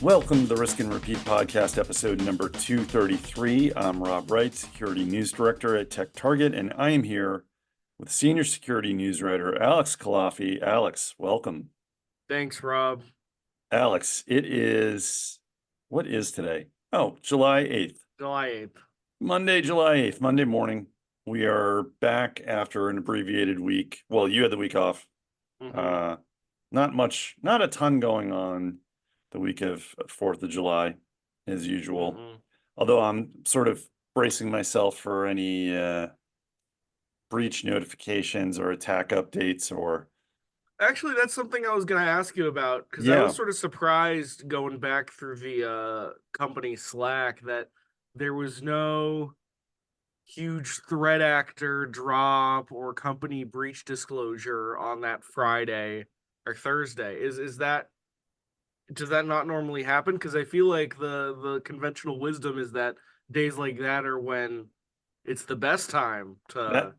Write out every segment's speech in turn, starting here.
Welcome to the Risk and Repeat podcast, episode number 233. I'm Rob Wright, Security News Director at TechTarget, and I am here with Senior Security News Writer Alex Kalafi. Alex, welcome. Thanks, Rob. Alex, what is today? Oh, July 8th. July 8th. Monday, July 8th, Monday morning. We are back after an abbreviated week. Well, you had the week off. Not a ton going on the week of 4th of July, as usual. Although I'm sort of bracing myself for any breach notifications or attack updates or... Actually, that's something I was going to ask you about, because I was sort of surprised going back through the company Slack that there was no huge threat actor drop or company breach disclosure on that Friday or Thursday. Does that not normally happen? Because I feel like the conventional wisdom is that days like that are when it's the best time to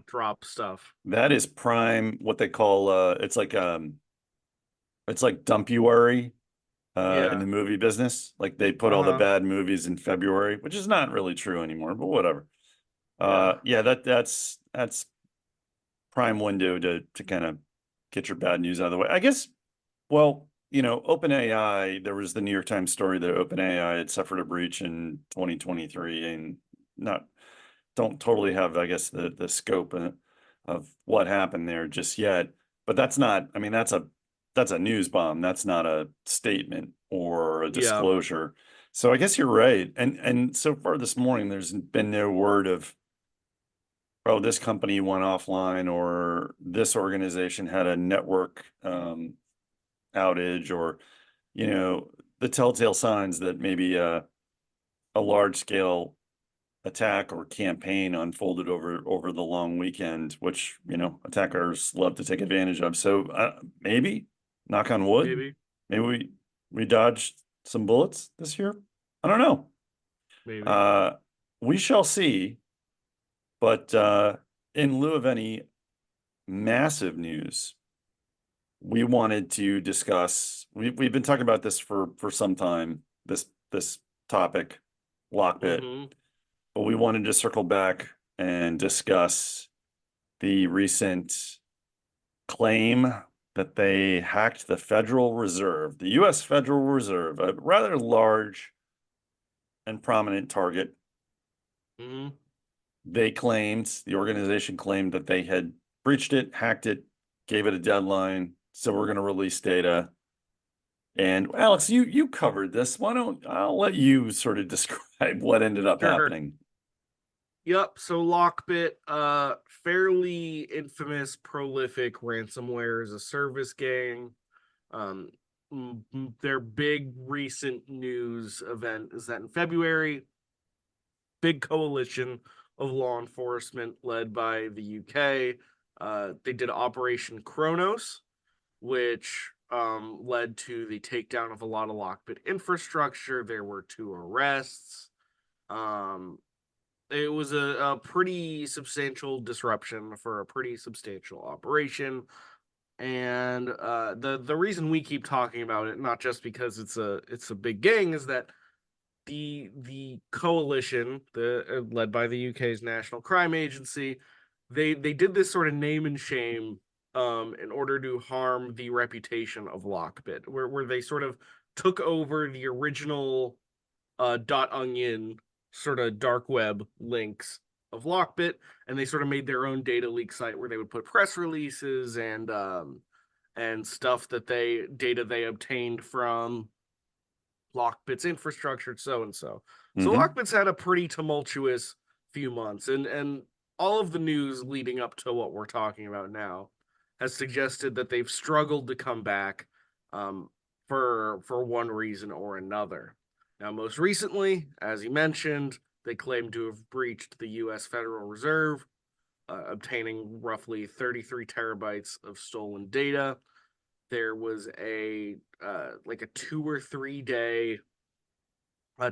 drop stuff. That is prime, what they call it's like dumpuary in the movie business. Like they put all the bad movies in February, which is not really true anymore, but whatever. That's prime window to kind of get your bad news out of the way. I guess, well, OpenAI, there was the New York Times story that OpenAI had suffered a breach in 2023 and don't totally have, I guess, the scope of what happened there just yet. But that's not, I mean, that's a news bomb. That's not a statement or a disclosure. So I guess you're right. And so far this morning, there's been no word of, oh, this company went offline or this organization had a network outage, or the telltale signs that maybe a large scale attack or campaign unfolded over the long weekend, which attackers love to take advantage of. So maybe, knock on wood, maybe we dodged some bullets this year. I don't know. Maybe we shall see. But in lieu of any massive news, we wanted to discuss, we've been talking about this for some time, this topic, LockBit, but we wanted to circle back and discuss the recent claim that they hacked the Federal Reserve, the U.S. Federal Reserve, a rather large and prominent target. The organization claimed that they had breached it, hacked it, gave it a deadline, so we're going to release data. And Alex, you covered this. I'll let you sort of describe what ended up happening. Yep. So LockBit, fairly infamous, prolific ransomware as a service gang. Their big recent news event is that in February, big coalition of law enforcement led by the UK, they did Operation Kronos, which led to the takedown of a lot of LockBit infrastructure. There were 2 arrests. It was a pretty substantial disruption for a pretty substantial operation. And the reason we keep talking about it, not just because it's a big gang, is that the coalition, led by the UK's National Crime Agency, they did this sort of name and shame in order to harm the reputation of LockBit, where they sort of took over the original .onion sort of dark web links of LockBit, and they sort of made their own data leak site where they would put press releases and stuff data they obtained from LockBit's infrastructure, so and so. So LockBit's had a pretty tumultuous few months, and all of the news leading up to what we're talking about now has suggested that they've struggled to come back for one reason or another. Now, most recently, as you mentioned, they claim to have breached the U.S. Federal Reserve, obtaining roughly 33 terabytes of stolen data. There was a 2 or 3 day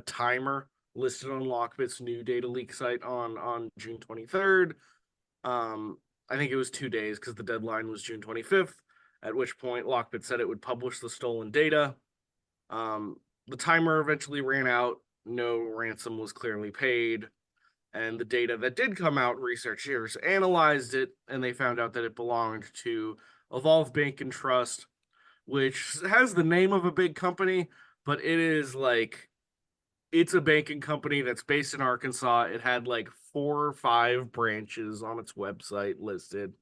timer listed on LockBit's new data leak site on June 23rd. I think it was 2 days because the deadline was June 25th, at which point LockBit said it would publish the stolen data. The timer eventually ran out. No ransom was clearly paid. And the data that did come out, researchers analyzed it, and they found out that it belonged to Evolve Bank and Trust, which has the name of a big company, but it is like it's a banking company that's based in Arkansas. It had like 4 or 5 branches on its website listed.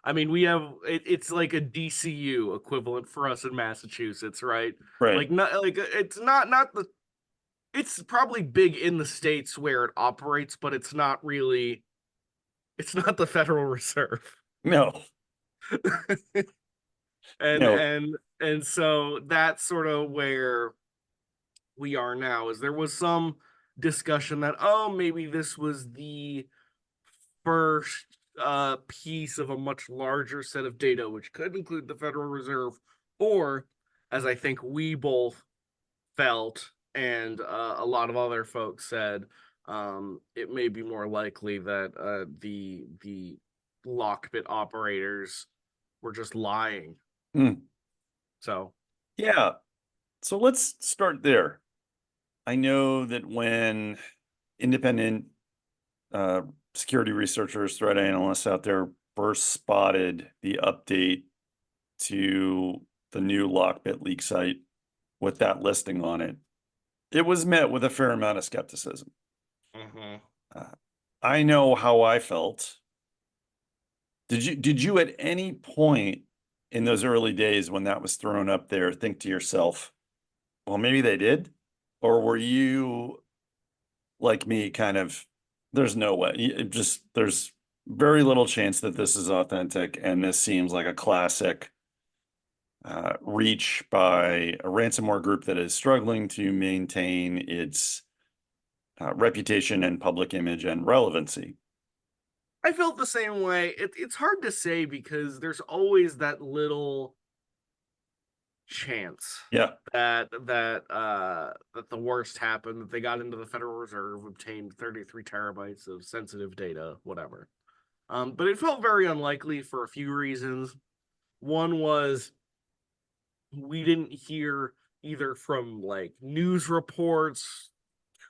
I mean, we have it's like a DCU equivalent for us in Massachusetts, right? Right. Like not like it's not the it's probably big in the states where it operates, but it's not the Federal Reserve. No, and no. and and so that's sort of where we are now. Is there was some discussion that, oh, maybe this was the first piece of a much larger set of data, which could include the Federal Reserve, or as I think we both felt, and a lot of other folks said, it may be more likely that the LockBit operators were just lying. Mm. So Yeah. So let's start there. I know that when independent security researchers, threat analysts out there first spotted the update to the new LockBit leak site with that listing on it, it was met with a fair amount of skepticism. mhm. Uh, I know how I felt. Did you at any point in those early days when that was thrown up there think to yourself, well, maybe they did? Or were you like me, kind of, there's no way. There's very little chance that this is authentic, and this seems like a classic reach by a ransomware group that is struggling to maintain its reputation and public image and relevancy. I felt the same way. It's hard to say because there's always that little chance Yeah, that the worst happened, that they got into the Federal Reserve, obtained 33 terabytes of sensitive data, whatever. But it felt very unlikely for a few reasons. One was we didn't hear either from like news reports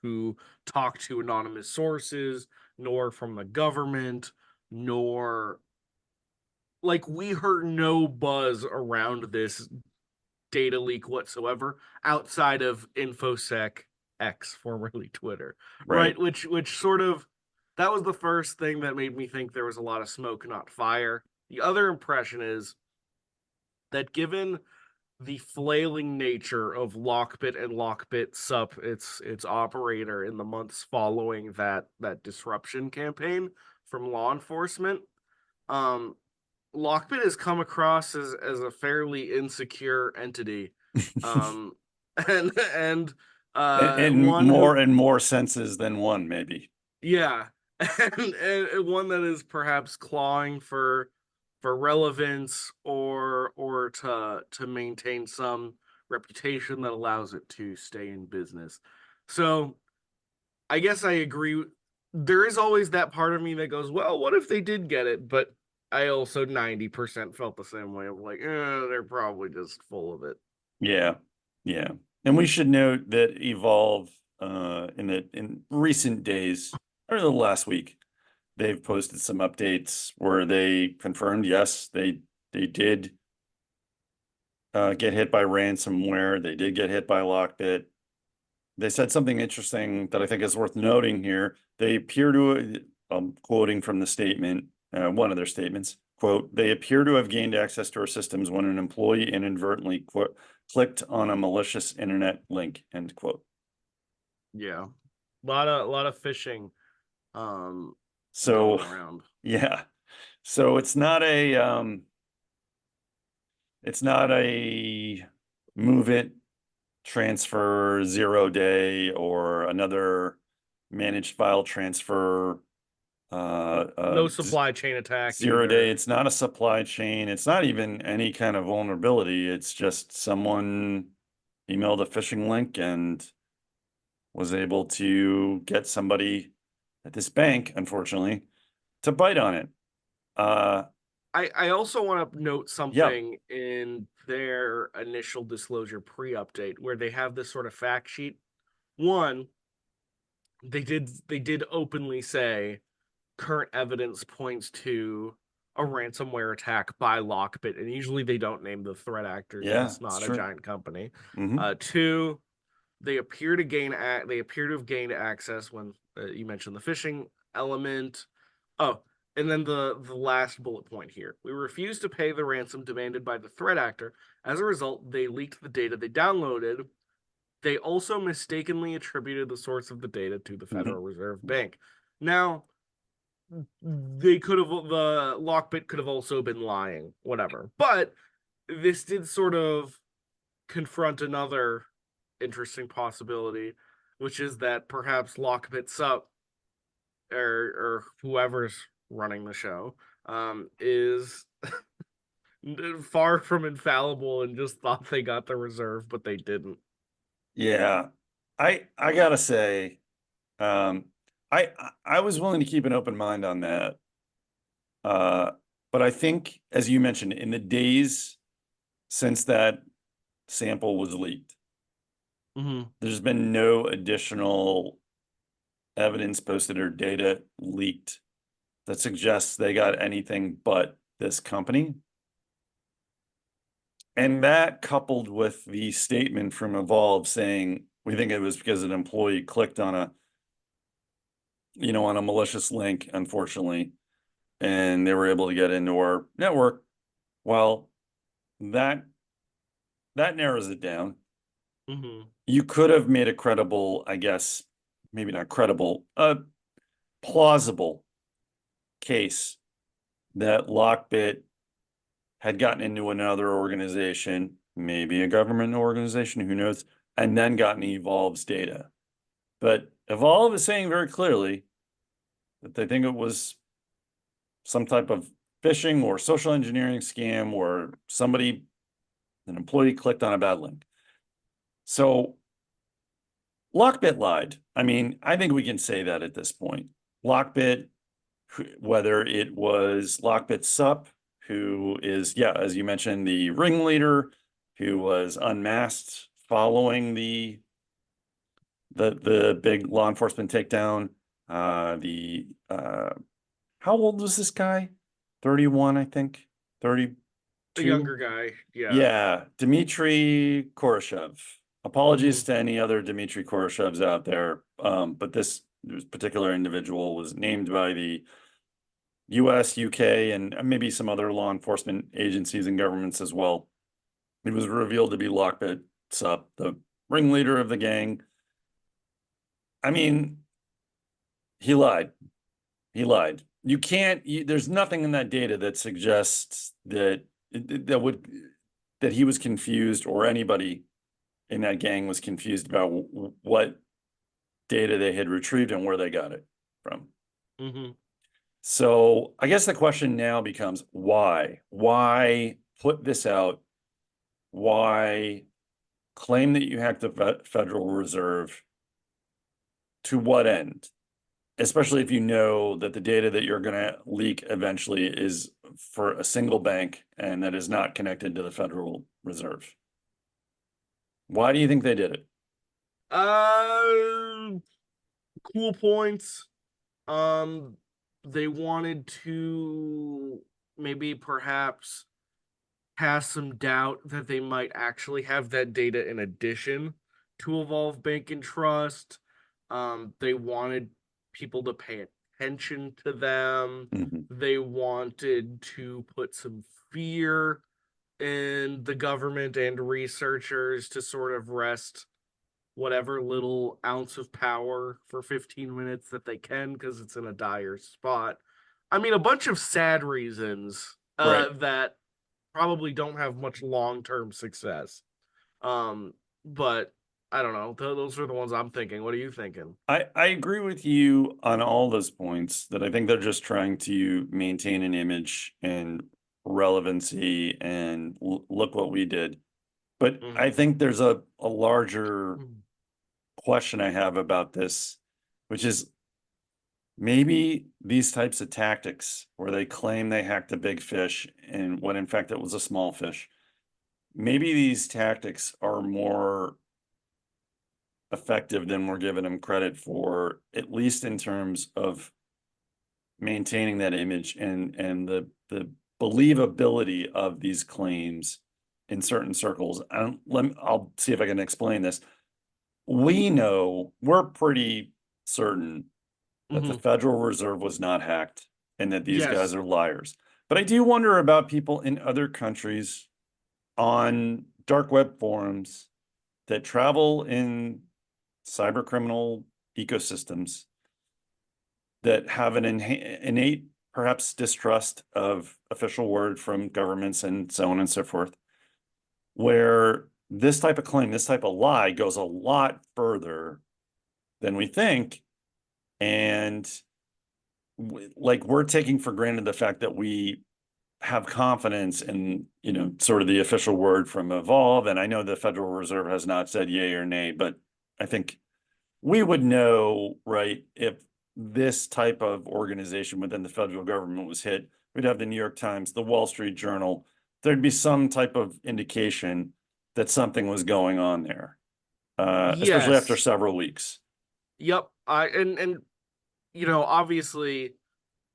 who talked to anonymous sources, nor from the government, nor like we heard no buzz around this data leak whatsoever outside of InfoSec X, formerly Twitter, right. right? Which sort of that was the first thing that made me think there was a lot of smoke, not fire. The other impression is that given the flailing nature of LockBit and LockBit Sup, its operator in the months following that disruption campaign from law enforcement, um, LockBit has come across as a fairly insecure entity, um, and And one more who, and more senses than one, maybe. yeah, and one that is perhaps clawing for relevance or to maintain some reputation that allows it to stay in business. So I guess I agree. There is always that part of me that goes, well, what if they did get it? But I also 90% felt the same way of like, they're probably just full of it. Yeah, yeah. And we should note that Evolve, in recent days, or the last week, they've posted some updates where they confirmed, yes, they did get hit by ransomware. They did get hit by LockBit. They said something interesting that I think is worth noting here. They appear to, quoting from the statement, one of their statements, quote, they appear to have gained access to our systems when an employee inadvertently clicked on a malicious internet link, end quote. Yeah. A lot of phishing um So, going around. yeah. So it's not a move it, transfer 0 day or another managed file transfer No supply chain attack 0 day. either. It's not a supply chain. It's not even any kind of vulnerability. It's just someone emailed a phishing link and was able to get somebody at this bank, unfortunately, to bite on it. Uh, I also want to note Yeah, something in their initial disclosure pre-update where they have this sort of fact sheet. One, they did openly say current evidence points to a ransomware attack by LockBit, and usually they don't name the threat actor because yeah, it's it's not a true. giant company. Hmm. Two, they appear to have gained access when you mentioned the phishing element. Oh, and then the last bullet point here: we refuse to pay the ransom demanded by the threat actor. As a result, they leaked the data they downloaded. They also mistakenly attributed the source of the data to the Hmm. Federal Reserve Bank. Now, they could have the Lockbit could have also been lying, whatever. But this did sort of confront another interesting possibility, which is that perhaps Lockbit's up or whoever's running the show is far from infallible and just thought they got the reserve, but they didn't. Yeah, I gotta say, um, I was willing to keep an open mind on that. Uh, but I think, as you mentioned, in the days since that sample was leaked, Mm-hmm. there's been no additional evidence posted or data leaked that suggests they got anything but this company. And that coupled with the statement from Evolve saying, we think it was because an employee clicked on on a malicious link, unfortunately, and they were able to get into our network. Well, that that narrows it down. Mm-hmm. You could have made a credible, I guess, maybe not credible, a plausible case that Lockbit had gotten into another organization, maybe a government organization, who knows, and then gotten Evolve's data. But Evolve is saying very clearly that they think it was some type of phishing or social engineering scam or an employee clicked on a bad link. So Lockbit lied. I mean, I think we can say that at this point. Lockbit, whether it was Lockbit Sup, who is, yeah, as you mentioned, the ringleader who was unmasked following the big law enforcement takedown. The How old was this guy? 31, I think. A 32. younger guy, yeah. Yeah, Dmitry Koroshev. Mm-hmm. Apologies to any other Dmitry Koroshevs out there, but this particular individual was named by the US, UK, and maybe some other law enforcement agencies and governments as well. It was revealed to be Lockbit Sup, the ringleader of the gang. I mean, he lied. He lied. There's nothing in that data that suggests that he was confused or anybody in that gang was confused about what data they had retrieved and where they got it from. Mm-hmm. So I guess the question now becomes why? Why put this out? Why claim that you hacked the Federal Reserve? To what end? Especially if you know that the data that you're going to leak eventually is for a single bank and that is not connected to the Federal Reserve. Why do you think they did it? Uh, cool points. Um, they wanted to maybe perhaps cast some doubt that they might actually have that data in addition to Evolve Bank and Trust. They wanted people to pay attention to them. Mhm. They wanted to put some fear in the government and researchers to sort of rest whatever little ounce of power for 15 minutes that they can because it's in a dire spot. I mean, a bunch of sad reasons Right. that probably don't have much long-term success. But I don't know. Those are the ones I'm thinking. What are you thinking? I agree with you on all those points that I think they're just trying to maintain an image and relevancy and look what we did. But I Mm-hmm. think there's a larger question I have about this, which is maybe these types of tactics where they claim they hacked a big fish and when in fact it was a small fish, maybe these tactics are more effective than we're giving them credit for, at least in terms of maintaining that image and the believability of these claims in certain circles. I'll see if I can explain this. We know, we're pretty certain that the Hmm. Federal Reserve was not hacked and that these guys Yes. are liars. But I do wonder about people in other countries on dark web forums that travel in cyber criminal ecosystems that have an innate, perhaps, distrust of official word from governments and so on and so forth, where this type of claim, this type of lie goes a lot further than we think. And like we're taking for granted the fact that we have confidence in, sort of the official word from Evolve. And I know the Federal Reserve has not said yay or nay, but I think we would know, right, if this type of organization within the federal government was hit. We'd have the New York Times, the Wall Street Journal. There'd be some type of indication that something was going on there, especially after Yes. several weeks. Yep. And obviously,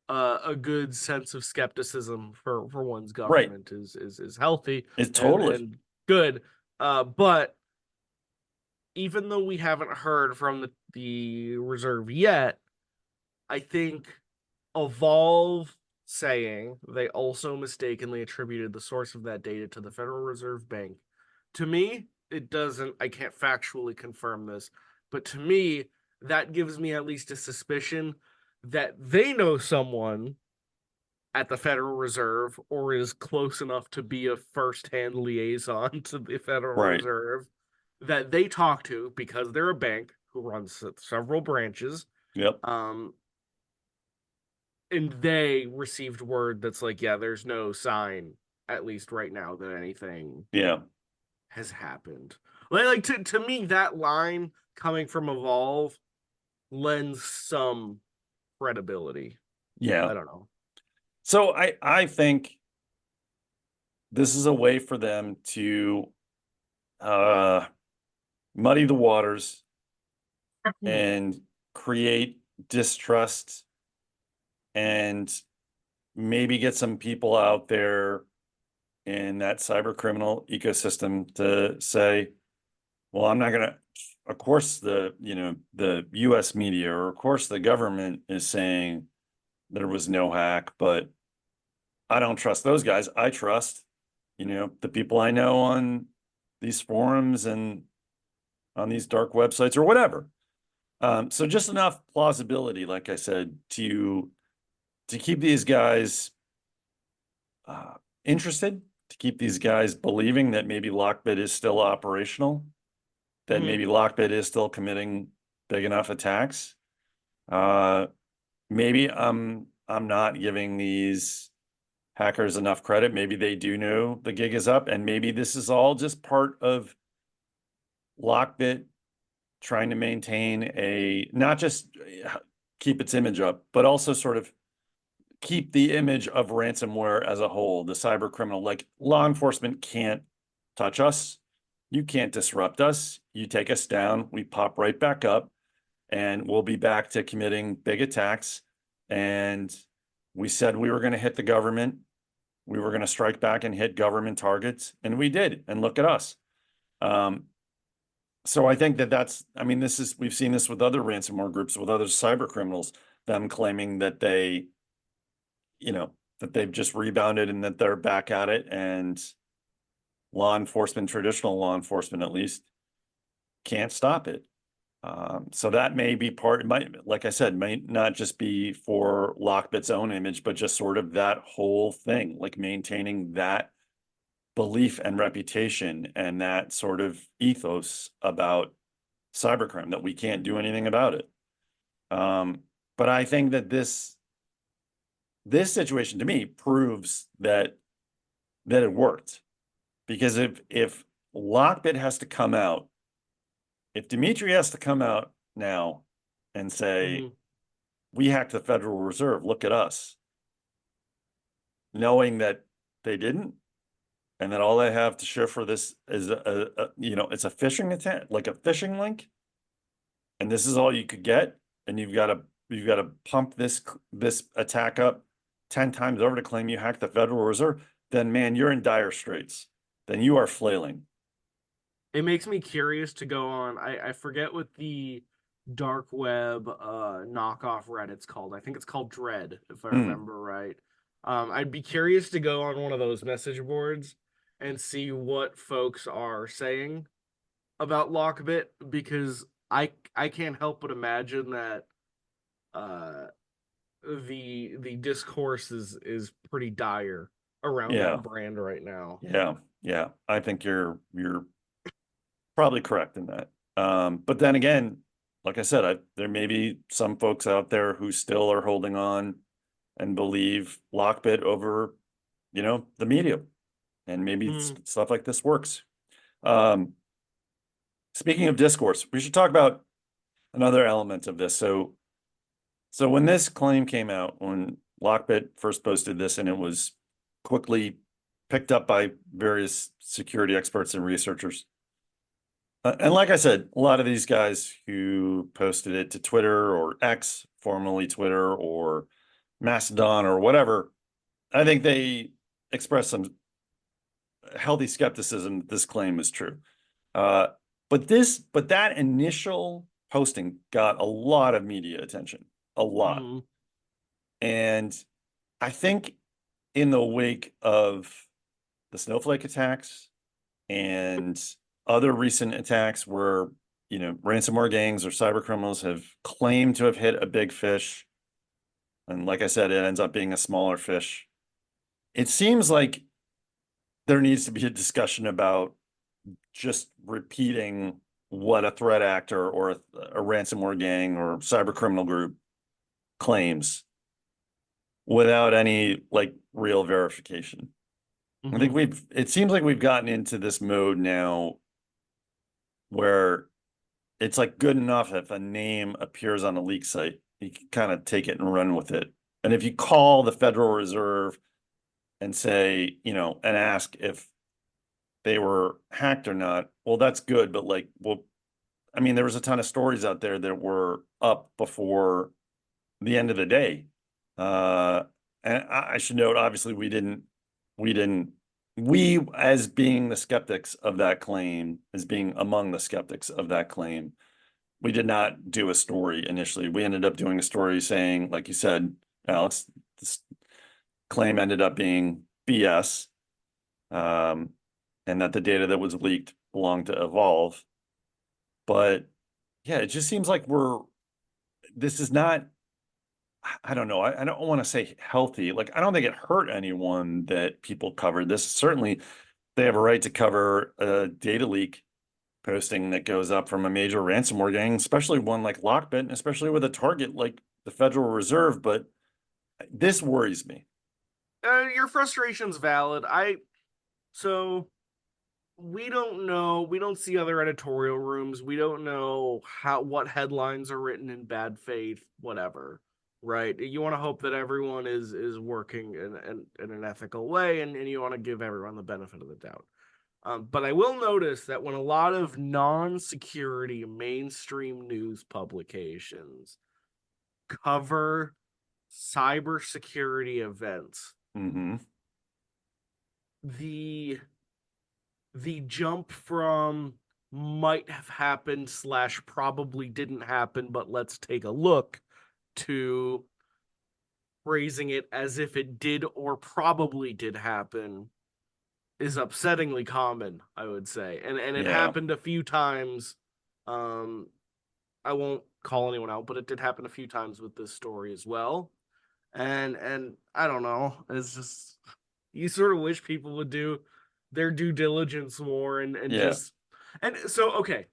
a good sense of skepticism for one's Right. government is healthy It and totally. and good. But even though we haven't heard from the reserve yet, I think Evolve saying they also mistakenly attributed the source of that data to the Federal Reserve Bank. To me, it doesn't, I can't factually confirm this, but to me, that gives me at least a suspicion that they know someone at the Federal Reserve or is close enough to be a first-hand liaison to the Federal Right. Reserve that they talk to because they're a bank who runs several branches. Yep. Um, and they received word that's like, yeah, there's no sign, at least right now, that anything Yeah. has happened. Like to me, that line coming from Evolve lends some credibility. Yeah. I don't know. So I think this is a way for them to uh muddy the waters and create distrust and maybe get some people out there in that cyber criminal ecosystem to say, well, I'm not gonna, of course, the US media or of course the government is saying there was no hack, but I don't trust those guys. I trust, the people I know on these forums and on these dark websites or whatever. So just enough plausibility, like I said, to keep these guys uh, interested, to keep these guys believing that maybe LockBit is still operational, that Mm-hmm. maybe LockBit is still committing big enough attacks. Uh, maybe I'm not giving these hackers enough credit. Maybe they do know the gig is up, and maybe this is all just part of LockBit trying to maintain not just keep its image up, but also sort of keep the image of ransomware as a whole, the cyber criminal. Like law enforcement can't touch us. You can't disrupt us. You take us down, we pop right back up, and we'll be back to committing big attacks. And we said we were going to hit the government. We were going to strike back and hit government targets, and we did. And look at us. Um, so I think I mean, we've seen this with other ransomware groups, with other cyber criminals, them claiming that that they've just rebounded and that they're back at it. And law enforcement, traditional law enforcement at least, can't stop it. So that may be like I said, might not just be for LockBit's own image, but just sort of that whole thing, like maintaining that belief and reputation and that sort of ethos about cybercrime, that we can't do anything about it. But I think that this situation to me proves that it worked. Because if LockBit has to come out, if Dimitri has to come out now and say, Mm-hmm. we hacked the Federal Reserve. Look at us. Knowing that they didn't, and that all they have to show for this is it's a phishing attempt, like a phishing link, and this is all you could get, and you've got to pump this attack up 10 times over to claim you hacked the Federal Reserve, then man, you're in dire straits. Then you are flailing. It makes me curious to go on. I forget what the dark web knockoff Reddit's called. I think it's called Dread, if I Hmm. remember right. I'd be curious to go on one of those message boards and see what folks are saying about LockBit, because I can't help but imagine that uh the discourse is pretty dire around Yeah, that brand right now. yeah, yeah. I think you're probably correct in that. But then again, like I said, there may be some folks out there who still are holding on and believe LockBit over, the media, and maybe Mm, stuff like this works. Um, Speaking of discourse, we should talk about another element of this. So when this claim came out, when LockBit first posted this, and it was quickly picked up by various security experts and researchers. And like I said, a lot of these guys who posted it to Twitter or X, formerly Twitter, or Mastodon or whatever, I think they expressed some healthy skepticism that this claim is true. Uh, but that initial posting got a lot of media attention, a lot. mm, And I think in the wake of the Snowflake attacks and other recent attacks where, ransomware gangs or cyber criminals have claimed to have hit a big fish, and like I said, it ends up being a smaller fish. It seems like there needs to be a discussion about just repeating what a threat actor or a ransomware gang or cyber criminal group claims without any like real verification. I think mm-hmm. it seems like we've gotten into this mode now where it's like good enough if a name appears on a leak site, you can kind of take it and run with it. And if you call the Federal Reserve and say, and ask if they were hacked or not, well, that's good. But like, well, I mean, there was a ton of stories out there that were up before the end of the day. Uh, and I should note, obviously, we didn't, we as being the skeptics of that claim, as being among the skeptics of that claim, we did not do a story initially. We ended up doing a story saying, like you said, Alex, this claim ended up being BS, um, and that the data that was leaked belonged to Evolve. But yeah, it just seems like this is not, I don't know. I don't want to say healthy. Like, I don't think it hurt anyone that people covered this. Certainly, they have a right to cover a data leak posting that goes up from a major ransomware gang, especially one like LockBit, and especially with a target like the Federal Reserve. But this worries me. Your frustration's valid. So we don't know. We don't see other editorial rooms. We don't know what headlines are written in bad faith, whatever. Right? You want to hope that everyone is working in an ethical way, and you want to give everyone the benefit of the doubt. But I will notice that when a lot of non-security mainstream news publications cover cybersecurity events, Hmm. the the jump from might have happened slash probably didn't happen, but let's take a look, to phrasing it as if it did or probably did happen is upsettingly common, I would say. And it Yeah. happened a few times. Um, I won't call anyone out, but it did happen a few times with this story as well. And I don't know. It's just, you sort of wish people would do their due diligence more, and Yeah. just, and so okay.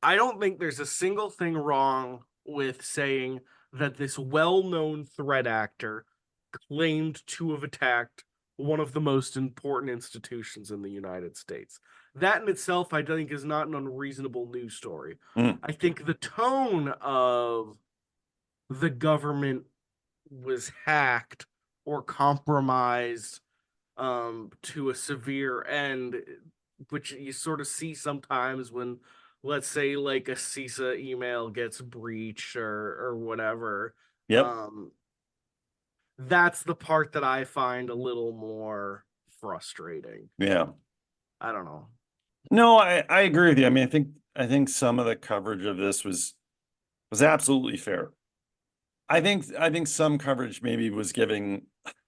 I don't think there's a single thing wrong with saying that this well-known threat actor claimed to have attacked one of the most important institutions in the United States. That in itself, I think, is not an unreasonable news story. Mm. I think the tone of the government was hacked or compromised to a severe end, which you sort of see sometimes when, let's say, like a CISA email gets breached or whatever. Yep. um that's the part that I find a little more frustrating. Yeah. I don't know. No, I agree with you. I mean, I think some of the coverage of this was absolutely fair. I think some coverage maybe was giving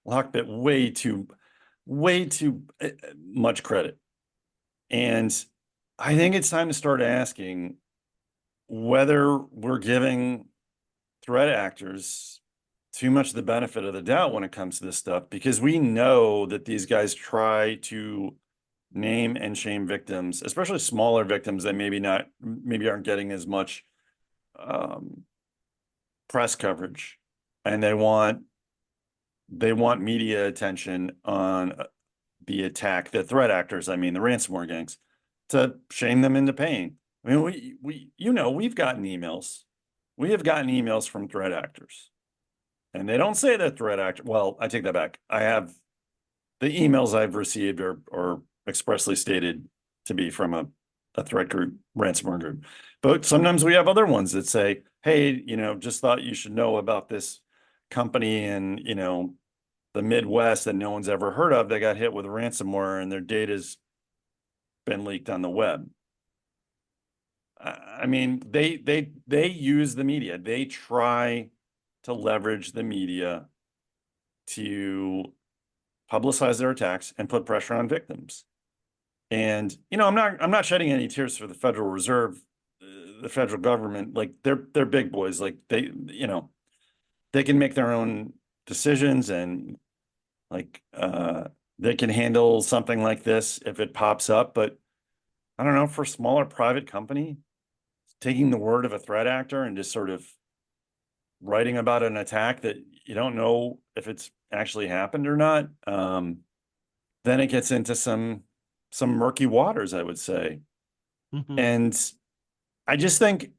LockBit way too much credit. And I think it's time to start asking whether we're giving threat actors too much the benefit of the doubt when it comes to this stuff, because we know that these guys try to name and shame victims, especially smaller victims that maybe aren't getting as much um, press coverage, and they want media attention on the attack, the threat actors, I mean, the ransomware gangs, to shame them into paying. I mean, we've gotten emails. We have gotten emails from threat actors, and they don't say that threat actor. Well, I take that back. I have the emails I've received are expressly stated to be from a threat group, ransomware group. But sometimes we have other ones that say, hey, just thought you should know about this company in, the Midwest that no one's ever heard of. They got hit with ransomware and their data's been leaked on the web. I mean, they use the media. They try to leverage the media to publicize their attacks and put pressure on victims. And I'm not shedding any tears for the Federal Reserve, the federal government. Like they're big boys. Like they can make their own decisions, and like they can handle something like this if it pops up. But I don't know, for a smaller private company, taking the word of a threat actor and just sort of writing about an attack that you don't know if it's actually happened or not, then it gets into some murky waters, I would say. Mhm. And I just think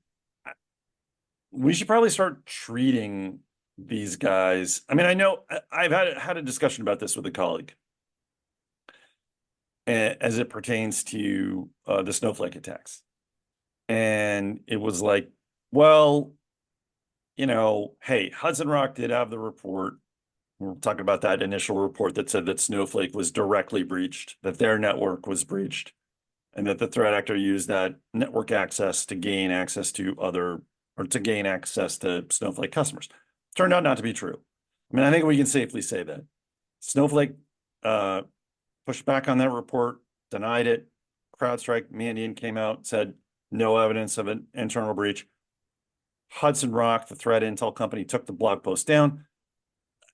we should probably start treating these guys. I mean, I know I've had a discussion about this with a colleague as it pertains to the snowflake attacks. And it was like, well, hey, Hudson Rock did have the report. We're talking about that initial report that said that Snowflake was directly breached, that their network was breached, and that the threat actor used that network access to gain access to Snowflake customers. Turned out not to be true. I mean, I think we can safely say that Snowflake uh, pushed back on that report, denied it. CrowdStrike, Mandiant came out, said no evidence of an internal breach. Hudson Rock, the threat intel company, took the blog post down.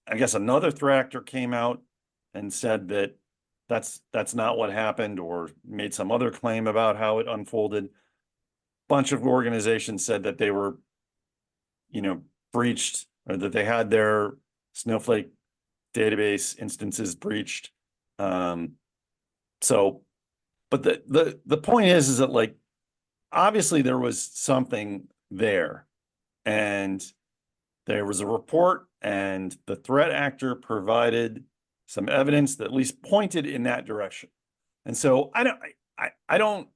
I guess another threat actor came out and said that that's not what happened, or made some other claim about how it unfolded. Bunch of organizations said that they were, breached, or that they had their Snowflake database instances breached. So, but the point is that, like, obviously there was something there, and there was a report, and the threat actor provided some evidence that at least pointed in that direction. And so I don't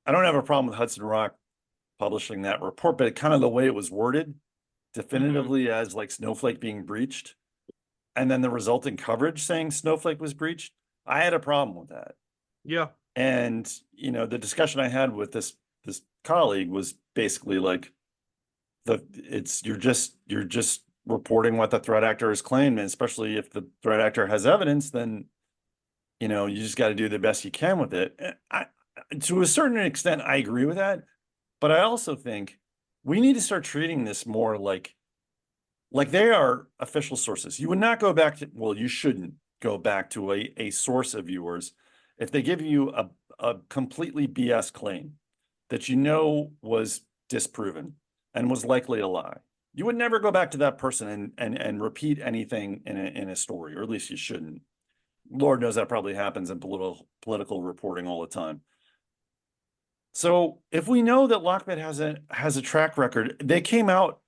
have a problem with Hudson Rock publishing that report, but kind of the way it was worded Mhm. definitively as like Snowflake being breached, and then the resulting coverage saying Snowflake was breached, I had a problem with that. Yeah. And the discussion I had with this colleague was basically like, you're just reporting what the threat actor has claimed, and especially if the threat actor has evidence, then you just got to do the best you can with it. To a certain extent, I agree with that, but I also think we need to start treating this more like they are official sources. You would not go back to, well, you shouldn't go back to a source of yours if they give you a completely BS claim that was disproven and was likely a lie. You would never go back to that person and repeat anything in a story, or at least you shouldn't. Lord knows that probably happens in political reporting all the time. So if we know that LockBit has a track record, they came out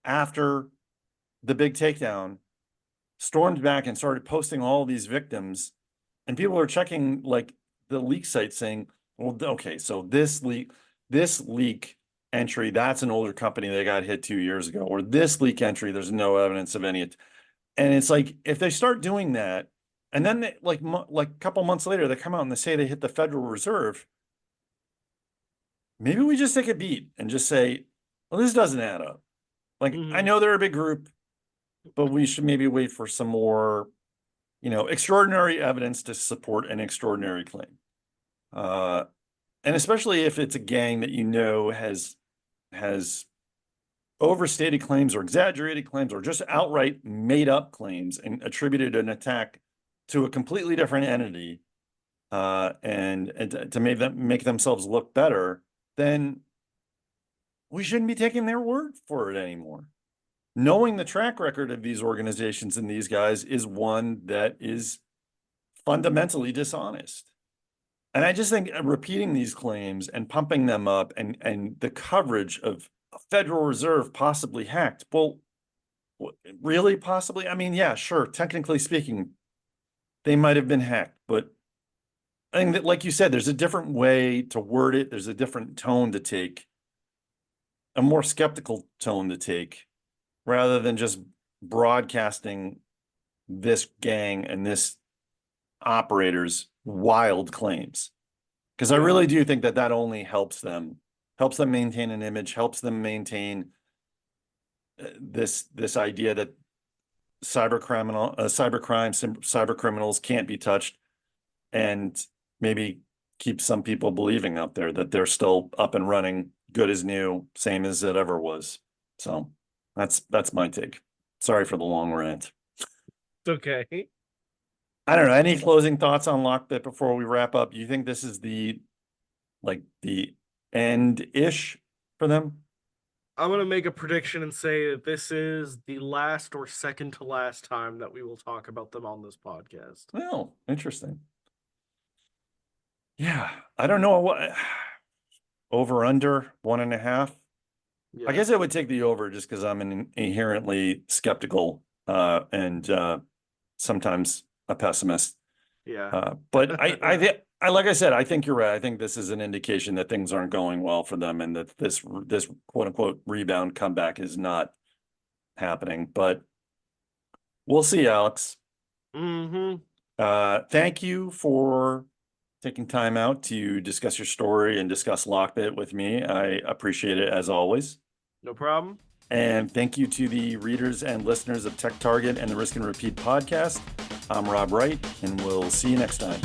after the big takedown, stormed back and started posting all these victims, and people are checking like the leak site saying, well, okay, so this leak entry, that's an older company that got hit 2 years ago, or this leak entry, there's no evidence of any. And it's like, if they start doing that, and then they, like a couple months later, they come out and they say they hit the Federal Reserve, maybe we just take a beat and just say, well, this doesn't add up. Like, I know they're a big group, but we should maybe wait for some more, extraordinary evidence to support an extraordinary claim. And especially if it's a gang that has overstated claims or exaggerated claims or just outright made up claims and attributed an attack to a completely different entity, and to make themselves look better, then we shouldn't be taking their word for it anymore. Knowing the track record of these organizations and these guys is one that is fundamentally dishonest. And I just think repeating these claims and pumping them up and the coverage of a Federal Reserve possibly hacked. Well, really possibly? I mean, yeah, sure. Technically speaking, they might have been hacked, but I think that, like you said, there's a different way to word it. There's a different tone to take, a more skeptical tone to take, rather than just broadcasting this gang and this operator's wild claims. Because I really do think that only helps them maintain an image, helps them maintain this idea that cyber criminals can't be touched, and maybe keep some people believing out there that they're still up and running, good as new, same as it ever was. So that's my take. Sorry for the long rant. It's okay. I don't know. Any closing thoughts on LockBit before we wrap up? You think this is the end-ish for them? I'm going to make a prediction and say that this is the last or second to last time that we will talk about them on this podcast. Oh, interesting. Yeah, I don't know what over under 1.5. Yeah. I guess I would take the over just because I'm inherently skeptical and sometimes a pessimist. Yeah. But I like I said, I think you're right. I think this is an indication that things aren't going well for them, and that this quote unquote rebound comeback is not happening. But we'll see, Alex. Thank you for taking time out to discuss your story and discuss LockBit with me. I appreciate it as always. No problem. And thank you to the readers and listeners of Tech Target and the Risk and Repeat podcast. I'm Rob Wright, and we'll see you next time.